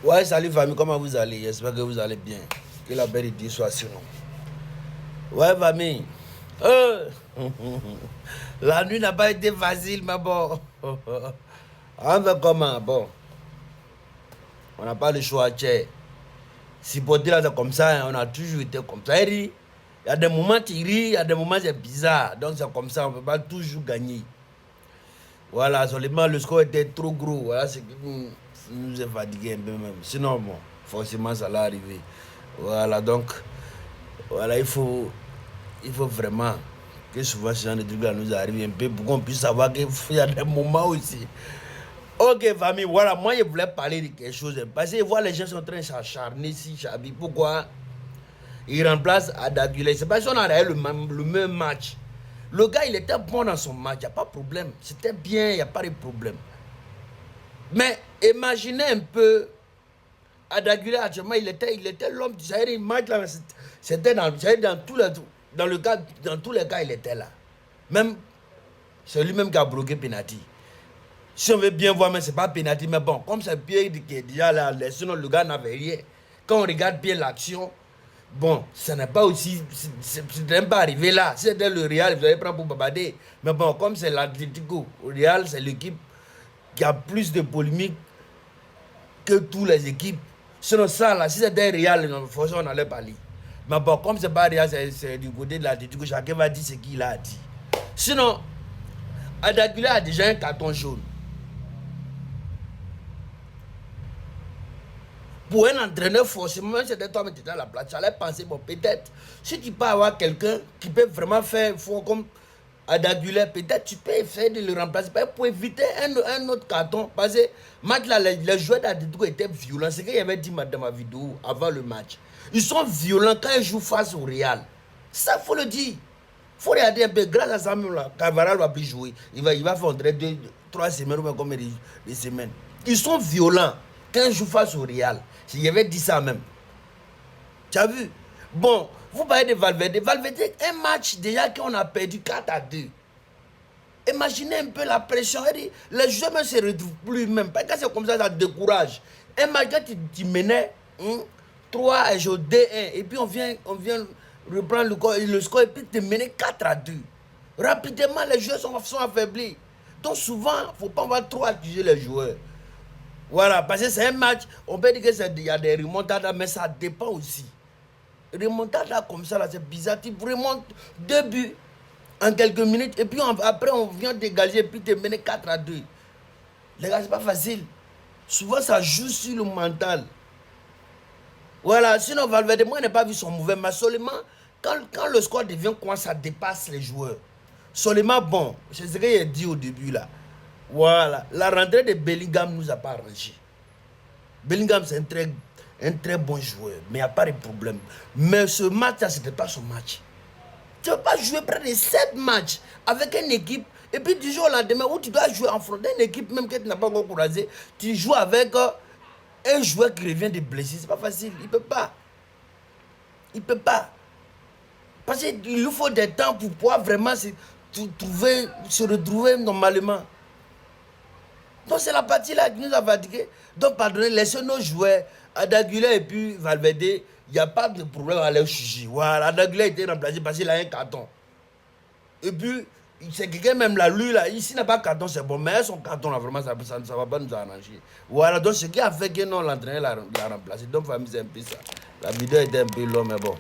Ouais, salut famille, comment vous allez? J'espère que vous allez bien. Que la belle idée soit sur nous. Ouais, famille. Euh, La nuit n'a pas été facile, mais bon. On fait comment? Bon, on n'a pas le choix, tchè. Si pour dire là, c'est comme ça, hein, on a toujours été comme ça. Il y a des moments qui rient, il y a des moments c'est bizarre. Donc c'est comme ça, on ne peut pas toujours gagner. Voilà, seulement le score était trop gros. Voilà, c'est qui nous a fatigué un peu même. Sinon, bon, forcément, ça allait arriver. Voilà, donc, voilà, il faut vraiment que souvent ce genre de trucs-là nous arrive un peu pour qu'on puisse savoir qu'il y a des moments aussi. Ok, famille, voilà, moi je voulais parler de quelque chose. Parce que voilà, les gens sont en train de s'acharner si Chabi. Pourquoi il remplace Adagulé? C'est parce qu'on a le même match. Le gars, il était bon dans son match, il n'y a pas de problème. C'était bien, il n'y a pas de problème. Mais imaginez un peu, Adagulé, actuellement, il était l'homme du Sahel. Match là, c'était dans tous les cas, il était là. Même, c'est lui-même qui a bloqué penalty. Si on veut bien voir, mais c'est pas penalty, mais bon, comme c'est Pierre qui est déjà là, sinon le gars n'avait rien. Quand on regarde bien l'action, bon, ça n'est pas aussi, c'est même pas arrivé là. Si c'était le Real, vous allez prendre pour Babadé. Mais bon, comme c'est l'Atlético, le Real, c'est l'équipe qui a plus de polémiques que toutes les équipes. Sinon ça là, si c'était Real, forcément on allait parler. Mais bon, comme c'est pas Real, c'est du côté de l'Atlético, chacun va dire ce qu'il a dit. Sinon, Adagula a déjà un carton jaune. Pour un entraîneur, forcément, même si c'était toi, mais tu étais à la place, tu allais penser, bon, peut-être, si tu peux avoir quelqu'un qui peut vraiment faire fort comme Adagula, peut-être tu peux essayer de le remplacer pour éviter un autre carton. Parce que match là, les joueurs d'Atletico étaient violents. C'est ce qu'il avait dit dans ma vidéo avant le match. Ils sont violents quand ils jouent face au Real. Ça, il faut le dire. Il faut regarder un peu. Grâce à ça, même là, Cavara va plus jouer. Il va faire 3 semaines ou comme des semaines. Ils sont violents quand ils jouent face au Real. Il avait dit ça même. Tu as vu? Bon, vous parlez de Valverde. Valverde, un match déjà qu'on a perdu 4-2. Imaginez un peu la pression. Les joueurs ne se retrouvent plus même. Parce que c'est comme ça, ça décourage. Un match que tu menais 3 et 2-1. Et puis on vient reprendre le score et puis te mener 4-2. Rapidement, les joueurs sont affaiblis. Donc souvent, il ne faut pas avoir trop accuser les joueurs. Voilà, parce que c'est un match, on peut dire qu'il y a des remontadas, mais ça dépend aussi. Remontada comme ça, là, c'est bizarre. Tu remontes 2 buts en quelques minutes, et puis après, on vient dégager, et puis te mener 4-2. Les gars, c'est pas facile. Souvent, ça joue sur le mental. Voilà, sinon, Valverde, moi, je n'ai pas vu son mauvais match. Seulement, quand le score devient quoi, ça dépasse les joueurs. Seulement, bon, c'est ce que j'ai dit au début, là. Voilà, la rentrée de Bellingham nous a pas arrangé. Bellingham, c'est un très bon joueur, mais il n'y a pas de problème. Mais ce match-là, ce n'était pas son match. Tu ne peux pas jouer près de 7 matchs avec une équipe, et puis du jour au lendemain, où tu dois jouer en front d'une équipe même que tu n'as pas encore croisé, tu joues avec un joueur qui revient de blessé. C'est pas facile, il ne peut pas. Il ne peut pas. Parce qu'il lui faut des temps pour pouvoir vraiment se retrouver normalement. Donc c'est la partie là qui nous a fatigués. Donc pardonnez, laissez nos joueurs, Adagula et puis Valverde, il n'y a pas de problème à leur juger. Voilà, Adagula a été remplacé parce qu'il a un carton. Et puis, c'est quelqu'un même là, lui là, ici n'a pas de carton, c'est bon, mais son carton là, vraiment, ça ne va pas nous arranger. Voilà, donc ce qui a fait que non, l'entraîneur l'a remplacé. Donc famille, c'est un peu ça. La vidéo était un peu longue, mais bon.